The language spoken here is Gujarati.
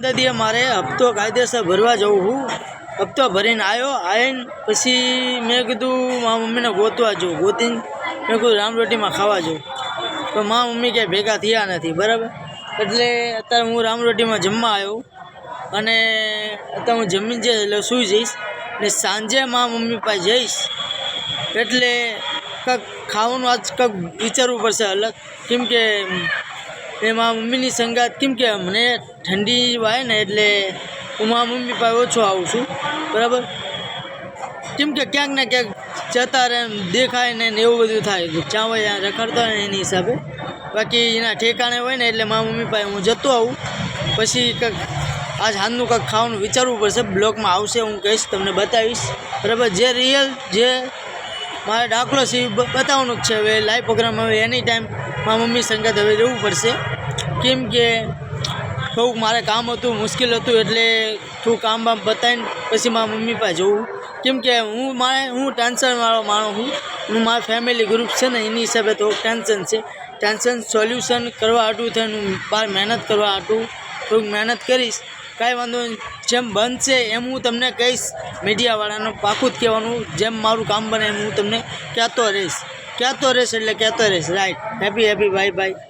દાદીએ મારે હપ્તો કાયદેસર ભરવા જવું હું હપ્તો ભરીને આવીને પછી મેં કીધું મારા મમ્મીને ગોતવા જવું ગોતીને મેં કીધું રામરોટીમાં ખાવા જવું તો મારા મમ્મી ક્યાંય ભેગા થયા નથી બરાબર એટલે અત્યારે હું રામરોટીમાં જમવા આવ્યો અને અત્યારે હું જમીને જઈશ એટલે સૂઈ જઈશ ને સાંજે મારા મમ્મી પાસે જઈશ એટલે કંઈક ખાવાનું આજ કંઈક વિચારવું પડશે અલગ કેમ કે એમાં મમ્મીની સંગાત કેમ કે મને ઠંડી વાય ને એટલે હું મારા મમ્મી પાસે ઓછો આવું છું બરાબર કેમ કે ક્યાંક ને ક્યાંક જતા રહે દેખાય ને એવું બધું થાય જ્યાં હોય ત્યાં રખડતા હોય એની હિસાબે બાકી એના ઠેકાણે હોય ને એટલે મારા મમ્મી પાસે હું જતો આવું પછી કંઈક આજ હાલનું કંઈક ખાવાનું વિચારવું પડશે બ્લોગમાં આવશે હું કહીશ તમને બતાવીશ બરાબર જે રિયલ જે મારે દાખલો છે એ બતાવવાનું જ છે હવે લાઈવ પ્રોગ્રામ હવે એની ટાઈમ મારા મમ્મી સંગાત હવે રહેવું પડશે કેમ કે થોડુંક મારે કામ હતું મુશ્કેલ હતું એટલે થોડું કામ બામ બતાવીને પછી મારા મમ્મી પાસે જવું કેમ કે હું ટેન્શનવાળો માણસ હું મારા ફેમિલી ગ્રુપ છે ને એની હિસાબે થોડુંક ટેન્શન છે ટેન્શન સોલ્યુશન કરવા હાટું થઈને હું બહાર મહેનત કરવા હાટું થોડુંક મહેનત કરીશ કાંઈ વાંધો નહીં જેમ બનશે એમ હું તમને કહીશ મીડિયાવાળાનું પાકું જ કહેવાનું જેમ મારું કામ બને એમ હું તમને કહેતો રહીશ એટલે કહેતો રહીશ રાઈટ હેપી બાય બાય